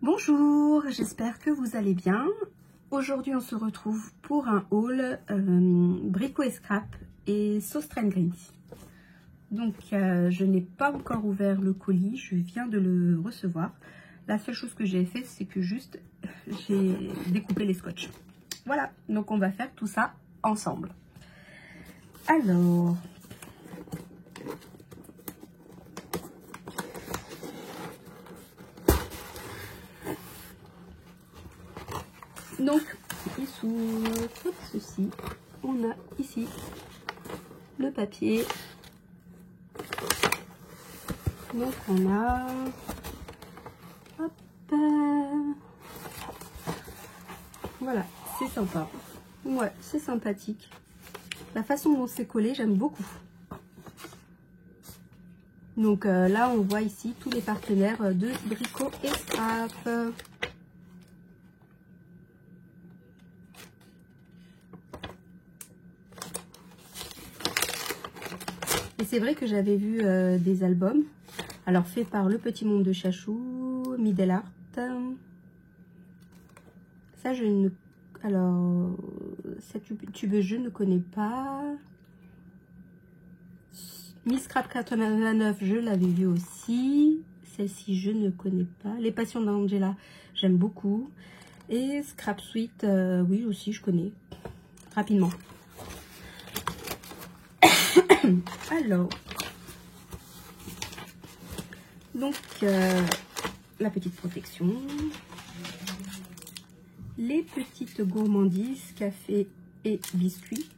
Bonjour, j'espère que vous allez bien. Aujourd'hui, on se retrouve pour un haul Brico et Scrap et Sauce Greens. Donc, je n'ai pas encore ouvert le colis, je viens de le recevoir. La seule chose que j'ai fait, c'est que juste, j'ai découpé les scotch. Voilà, donc on va faire tout ça ensemble. Alors... Donc, sous ceci, on a ici le papier. Donc, on a... Hop, voilà, c'est sympa. Ouais, c'est sympathique. La façon dont c'est collé, j'aime beaucoup. Donc là, on voit ici tous les partenaires de Brico et Scrap. Et c'est vrai que j'avais vu des albums, alors faits par Le Petit Monde de Chachou, Middle Art. Ça, je ne... Alors, cette tubeuse, je ne connais pas. Miss Scrap 89, je l'avais vu aussi. Celle-ci, je ne connais pas. Les Passions d'Angela, j'aime beaucoup. Et Scrap Suite, oui, aussi, je connais. Rapidement. Alors, donc, la petite protection. Les petites gourmandises, café et biscuits.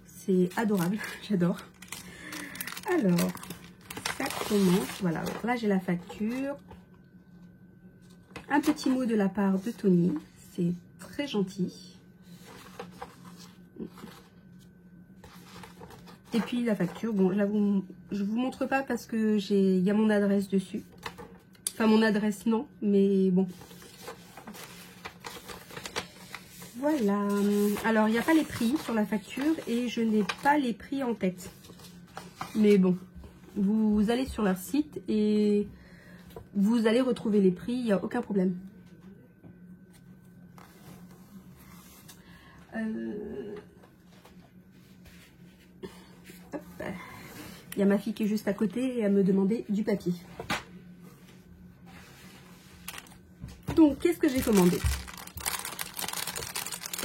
C'est adorable, j'adore. Alors, ça commence, voilà, donc là j'ai la facture. Un petit mot de la part de Tony, c'est très gentil. Et puis la facture, bon, je vous montre pas parce que il y a mon adresse dessus. Enfin, mon adresse non, mais bon. Voilà. Alors, il n'y a pas les prix sur la facture et je n'ai pas les prix en tête. Mais bon, vous allez sur leur site et vous allez retrouver les prix, il n'y a aucun problème. Il y a ma fille qui est juste à côté et elle me demandait du papier. Donc, qu'est-ce que j'ai commandé?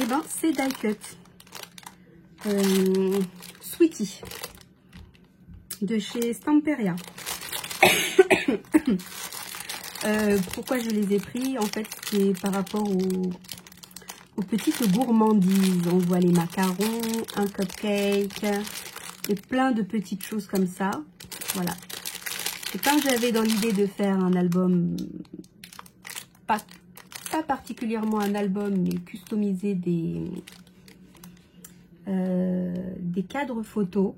Eh ben, c'est die cut. Sweetie. De chez Stamperia. Pourquoi je les ai pris? En fait, c'est par rapport aux petites gourmandises. On voit les macarons, un cupcake et plein de petites choses comme ça. Voilà. Et quand j'avais dans l'idée de faire un album, pas particulièrement un album, mais customiser des cadres photos.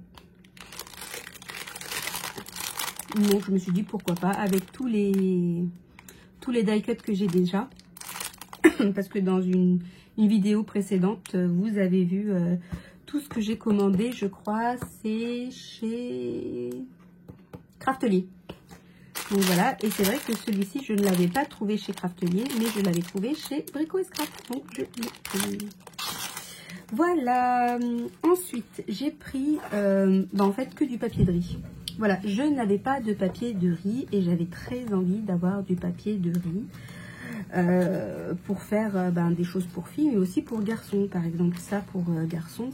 Donc je me suis dit pourquoi pas avec tous les die cuts que j'ai déjà. Parce que dans une vidéo précédente, vous avez vu tout ce que j'ai commandé, je crois, c'est chez Craftelier. Donc voilà, et c'est vrai que celui-ci, je ne l'avais pas trouvé chez Craftelier, mais je l'avais trouvé chez Brico et Scrap. Donc je l'ai pris. Voilà. Ensuite, j'ai pris en fait que du papier de riz. Voilà, je n'avais pas de papier de riz et j'avais très envie d'avoir du papier de riz pour faire des choses pour filles, mais aussi pour garçons. Par exemple, ça pour garçons,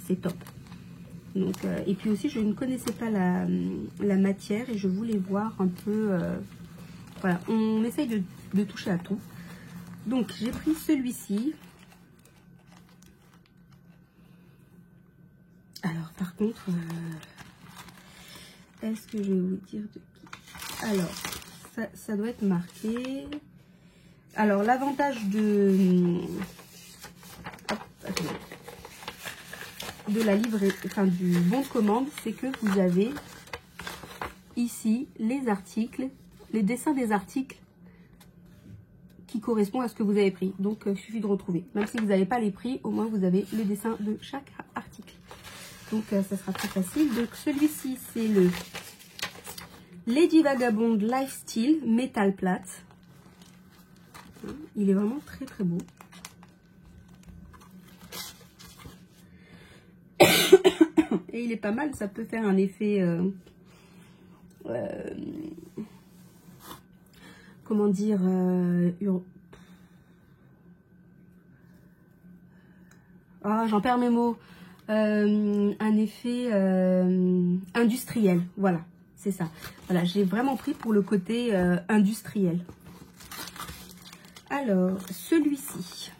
c'est top. Donc, et puis aussi, je ne connaissais pas la matière et je voulais voir un peu... voilà, on essaye de toucher à tout. Donc, j'ai pris celui-ci. Alors, par contre... est-ce que je vais vous dire de qui? Alors, ça doit être marqué. Alors, l'avantage de la livraison, enfin du bon de commande, c'est que vous avez ici les articles, les dessins des articles qui correspondent à ce que vous avez pris. Donc, il suffit de retrouver. Même si vous n'avez pas les prix, au moins vous avez le dessin de chaque article. Donc, ça sera très facile. Donc, celui-ci, c'est le Lady Vagabond Lifestyle Métal Plate. Il est vraiment très très beau. Et il est pas mal, ça peut faire un effet... comment dire... Ah, j'en perds mes mots. Un effet industriel, voilà, c'est ça. Voilà, j'ai vraiment pris pour le côté industriel. Alors, celui-ci,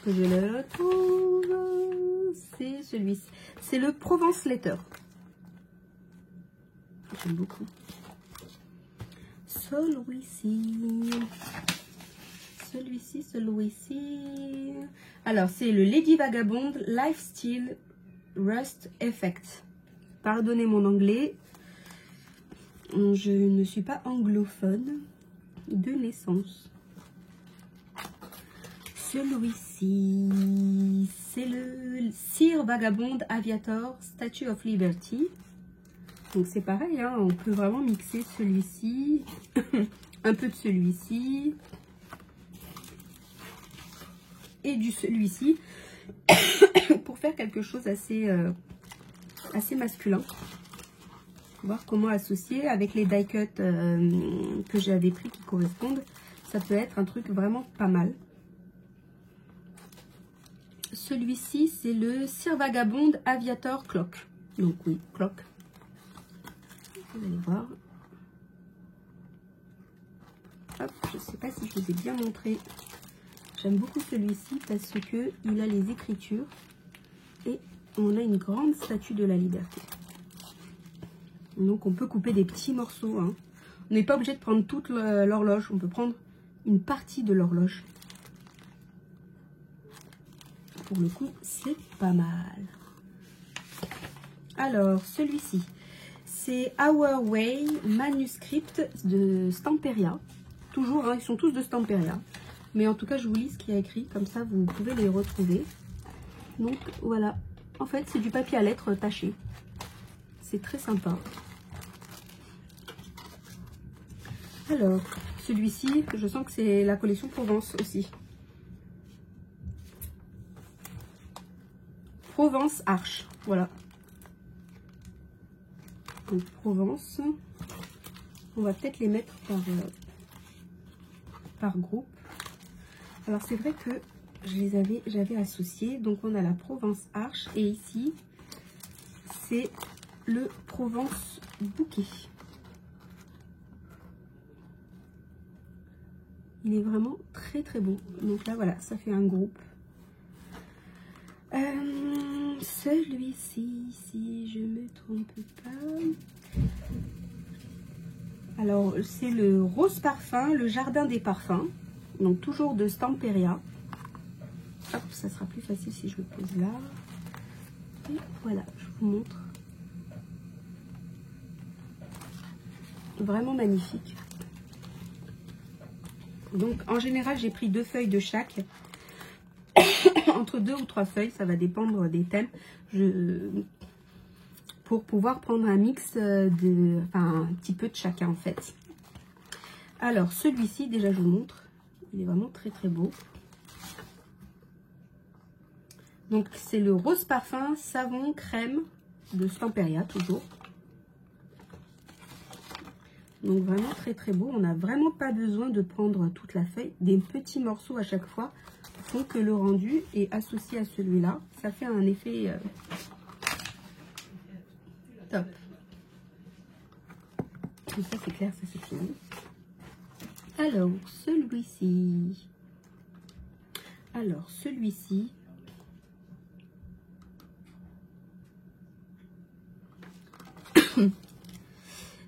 que je le retrouve, c'est celui-ci. C'est le Provence Letter. J'aime beaucoup. Celui-ci. Alors, c'est le Lady Vagabond Lifestyle Rust Effect. Pardonnez mon anglais. Je ne suis pas anglophone de naissance. Celui-ci, c'est le Sir Vagabond Aviator Statue of Liberty. Donc c'est pareil, hein, on peut vraiment mixer celui-ci, un peu de celui-ci et du celui-ci pour faire quelque chose assez, assez masculin. Voir comment associer avec les die cuts que j'avais pris qui correspondent. Ça peut être un truc vraiment pas mal. Celui-ci, c'est le Sir Vagabond Aviator Clock. Donc oui, clock. Vous allez voir. Hop, je ne sais pas si je vous ai bien montré. J'aime beaucoup celui-ci parce que il a les écritures et on a une grande statue de la liberté. Donc on peut couper des petits morceaux. Hein. On n'est pas obligé de prendre toute l'horloge. On peut prendre une partie de l'horloge. Pour le coup, c'est pas mal. Alors, celui-ci, c'est Our Way Manuscript de Stamperia. Toujours, hein, ils sont tous de Stamperia. Mais en tout cas, je vous lis ce qu'il y a écrit. Comme ça, vous pouvez les retrouver. Donc, voilà. En fait, c'est du papier à lettres taché. C'est très sympa. Alors, celui-ci, je sens que c'est la collection Provence aussi. Provence Arche, voilà. Donc Provence. On va peut-être les mettre par groupe. Alors c'est vrai que j'avais associé. Donc on a la Provence Arche et ici c'est le Provence Bouquet. Il est vraiment très très beau. Donc là voilà, ça fait un groupe. Celui-ci, si je me trompe pas. Alors, c'est le Rose Parfum, le Jardin des Parfums. Donc, toujours de Stamperia. Hop, ça sera plus facile si je le pose là. Et voilà, je vous montre. Vraiment magnifique. Donc, en général, j'ai pris 2 feuilles de chaque. Entre 2 ou 3 feuilles, ça va dépendre des thèmes. Pour pouvoir prendre un mix un petit peu de chacun en fait. Alors celui-ci, déjà je vous montre, il est vraiment très très beau. Donc c'est le Rose Parfum Savon Crème de Stamperia toujours. Donc vraiment très très beau. On n'a vraiment pas besoin de prendre toute la feuille. Des petits morceaux à chaque fois font que le rendu est associé à celui-là. Ça fait un effet top. Donc ça c'est clair, ça c'est fini. Alors celui-ci.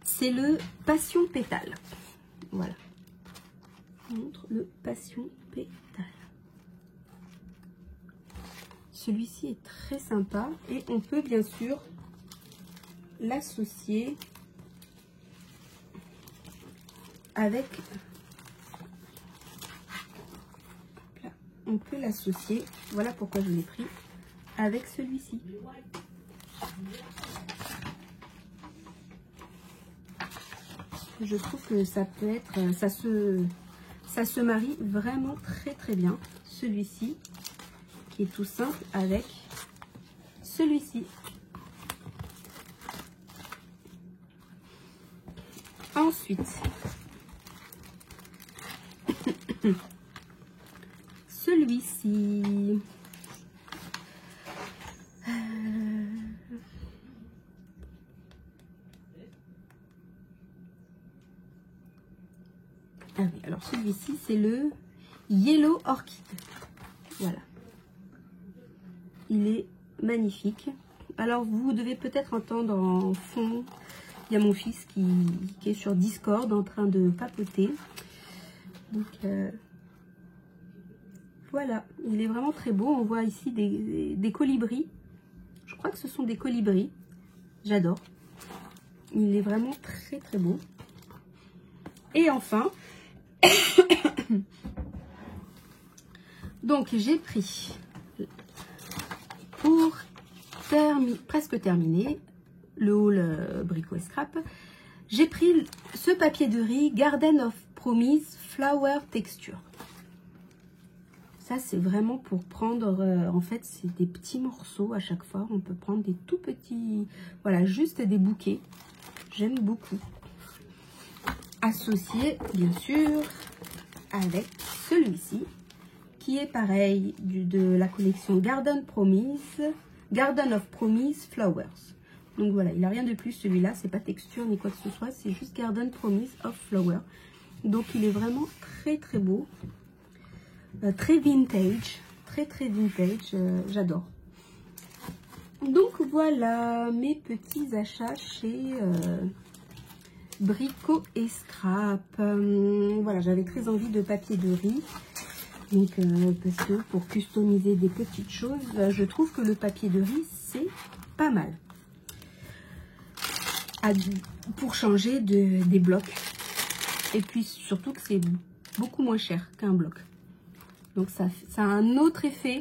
C'est le Passion Pétale. Voilà. Je vous montre le Passion Pétale. Celui-ci est très sympa et on peut bien sûr l'associer avec... Là, on peut l'associer, voilà pourquoi je l'ai pris, avec celui-ci. Je trouve que ça peut être, ça se marie vraiment très très bien. Celui-ci, qui est tout simple avec celui-ci. Ensuite, celui-ci. Ah oui, alors celui-ci, c'est le Yellow Orchid. Voilà. Il est magnifique. Alors, vous devez peut-être entendre en fond, il y a mon fils qui est sur Discord en train de papoter. Donc, voilà. Il est vraiment très beau. On voit ici des colibris. Je crois que ce sont des colibris. J'adore. Il est vraiment très, très beau. Et enfin... Donc j'ai pris pour presque terminer le haul Brico et Scrap, j'ai pris ce papier de riz Garden of Promise Flower Texture. Ça c'est vraiment pour prendre, en fait c'est des petits morceaux à chaque fois, on peut prendre des tout petits, voilà, juste des bouquets. J'aime beaucoup. Associé bien sûr avec celui-ci qui est pareil de la collection Garden of Promise Flowers. Donc voilà, il n'a rien de plus celui-là, c'est pas texture ni quoi que ce soit, c'est juste Garden Promise of Flower. Donc il est vraiment très très beau, très vintage, très vintage, j'adore. Donc voilà mes petits achats chez Brico et Scrap. Voilà, j'avais très envie de papier de riz. Donc, parce que pour customiser des petites choses, je trouve que le papier de riz, c'est pas mal. Pour changer des blocs. Et puis, surtout que c'est beaucoup moins cher qu'un bloc. Donc, ça a un autre effet.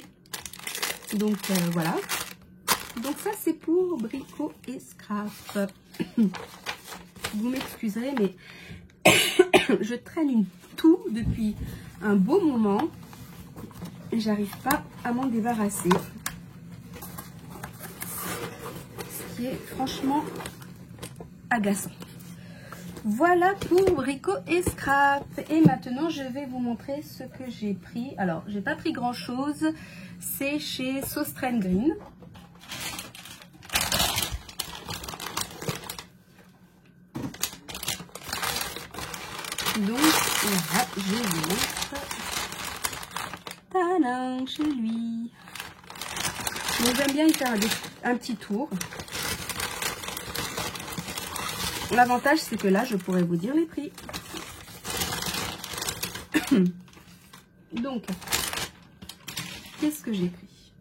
Donc, voilà. Donc, ça, c'est pour Brico et Scrap. Vous m'excuserez, mais je traîne une toux depuis un beau moment. J'arrive pas à m'en débarrasser. Ce qui est franchement agaçant. Voilà pour Brico et Scrap. Et maintenant, je vais vous montrer ce que j'ai pris. Alors, j'ai pas pris grand chose. C'est chez Saustrain Green. Donc, voilà, je vous montre. Tadam, chez lui. Donc, j'aime bien y faire un petit tour. L'avantage, c'est que là, je pourrais vous dire les prix. Donc, qu'est-ce que j'ai pris?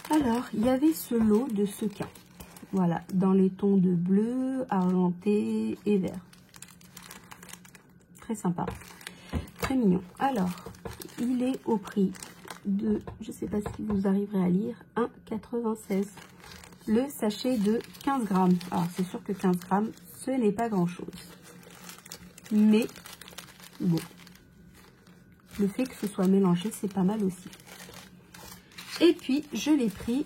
Alors, il y avait ce lot de sequins. Voilà, dans les tons de bleu, argenté et vert. Très sympa. Très mignon. Alors, il est au prix de, je ne sais pas si vous arriverez à lire, 1,96 €. Le sachet de 15 grammes. Alors, c'est sûr que 15 grammes, ce n'est pas grand-chose. Mais, bon, le fait que ce soit mélangé, c'est pas mal aussi. Et puis, je l'ai pris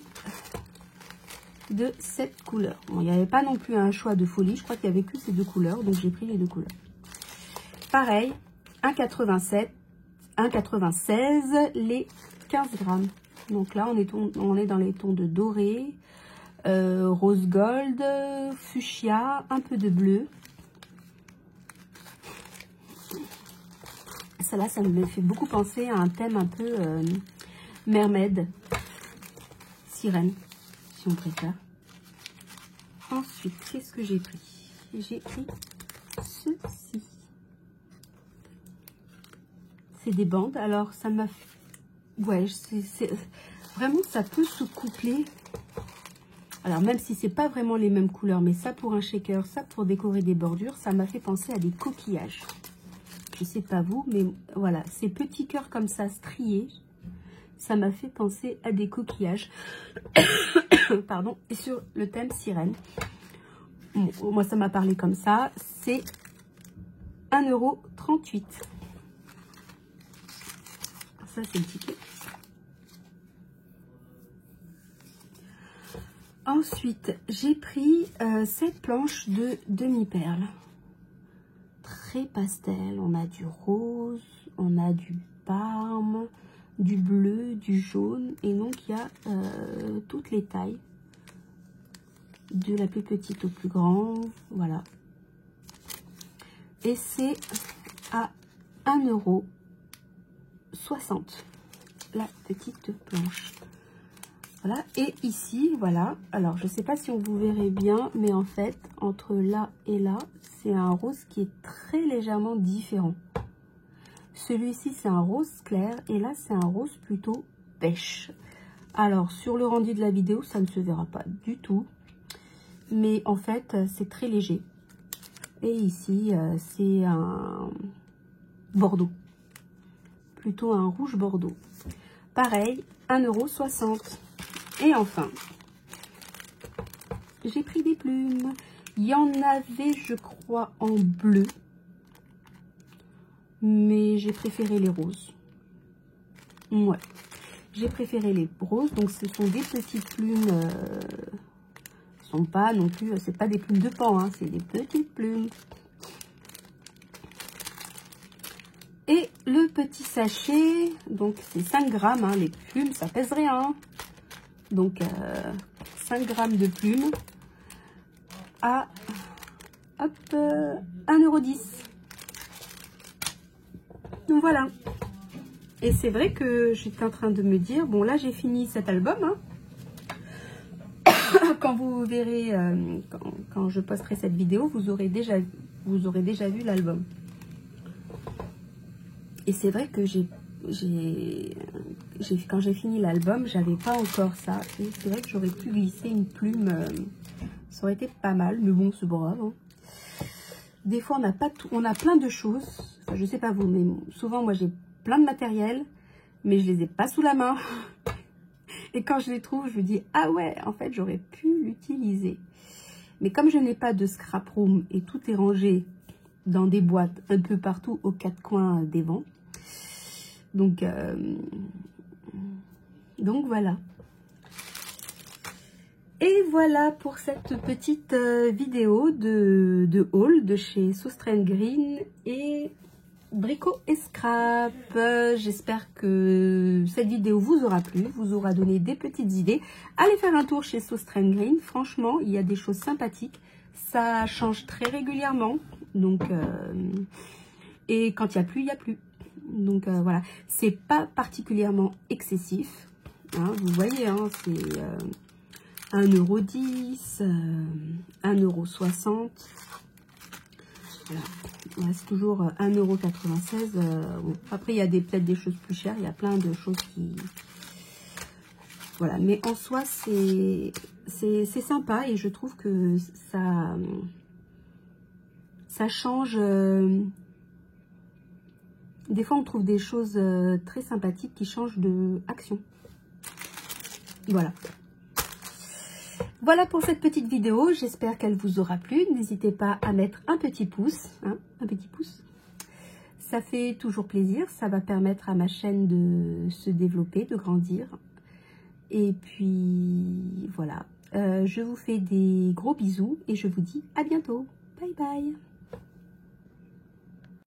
de cette couleur. Bon, il n'y avait pas non plus un choix de folie. Je crois qu'il n'y avait que ces deux couleurs, donc j'ai pris les deux couleurs. Pareil, 1,96 les 15 grammes. Donc là, on est dans les tons de doré, rose gold, fuchsia, un peu de bleu. Ça me fait beaucoup penser à un thème un peu mermaid, sirène, si on préfère. Ensuite, qu'est-ce que j'ai pris? J'ai pris ceci. C'est des bandes. Alors, ça m'a... Ouais, vraiment, ça peut se coupler. Alors, même si c'est pas vraiment les mêmes couleurs, mais ça pour un shaker, ça pour décorer des bordures, ça m'a fait penser à des coquillages. Je sais pas vous, mais voilà, ces petits cœurs comme ça, striés, ça m'a fait penser à des coquillages. Pardon, et sur le thème sirène. moi ça m'a parlé comme ça, c'est 1,38 €. Ça c'est le ticket. Ensuite, j'ai pris cette planche de demi-perle. Très pastel, on a du rose, on a du parme, du bleu, du jaune, et donc il y a toutes les tailles, de la plus petite au plus grand, voilà. Et c'est à 1,60 € la petite planche. Voilà, et ici, voilà, alors je ne sais pas si on vous verrez bien, mais en fait, entre là et là, c'est un rose qui est très légèrement différent. Celui-ci, c'est un rose clair, et là, c'est un rose plutôt pêche. Alors, sur le rendu de la vidéo, ça ne se verra pas du tout, mais en fait, c'est très léger. Et ici, c'est un bordeaux, plutôt un rouge bordeaux. Pareil, 1,60 €. Et enfin, j'ai pris des plumes. Il y en avait, je crois, en bleu. Mais j'ai préféré les roses. Ouais, j'ai préféré les roses. Donc, ce sont des petites plumes. Sont pas non plus, c'est pas des plumes de pan, hein, c'est des petites plumes. Et le petit sachet, donc c'est 5 grammes, hein, les plumes, ça pèse rien. Donc, 5 grammes de plumes à hop, 1,10 €. Donc voilà. Et c'est vrai que j'étais en train de me dire, bon là j'ai fini cet album. Hein. Quand vous verrez, quand je posterai cette vidéo, vous aurez déjà vu l'album. Et c'est vrai que quand j'ai fini l'album, j'avais pas encore ça. Et c'est vrai que j'aurais pu glisser une plume, ça aurait été pas mal, mais bon, c'est grave. Hein. Des fois, on n'a pas tout, on a plein de choses. Enfin, je sais pas vous, mais souvent, moi, j'ai plein de matériel, mais je les ai pas sous la main. Et quand je les trouve, je me dis, ah ouais, en fait, j'aurais pu l'utiliser. Mais comme je n'ai pas de scrap room et tout est rangé dans des boîtes un peu partout aux quatre coins des vents, donc voilà. Et voilà pour cette petite vidéo de haul de chez Soustrain Green et Brico et Scrap. J'espère que cette vidéo vous aura plu, vous aura donné des petites idées. Allez faire un tour chez Soustrain Green. Franchement, il y a des choses sympathiques. Ça change très régulièrement. Donc, et quand il n'y a plus, il n'y a plus. Donc voilà, c'est pas particulièrement excessif. Hein, vous voyez, hein, c'est 1,10 €, 1,60 €. Voilà. Ouais, c'est toujours 1,96 €. Bon. Après, il y a peut-être des choses plus chères. Il y a plein de choses qui... Voilà. Mais en soi, c'est sympa. Et je trouve que ça change... Des fois, on trouve des choses très sympathiques qui changent de action. Voilà. Voilà pour cette petite vidéo, j'espère qu'elle vous aura plu. N'hésitez pas à mettre un petit pouce, hein, un petit pouce. Ça fait toujours plaisir, ça va permettre à ma chaîne de se développer, de grandir. Et puis voilà, je vous fais des gros bisous et je vous dis à bientôt. Bye bye.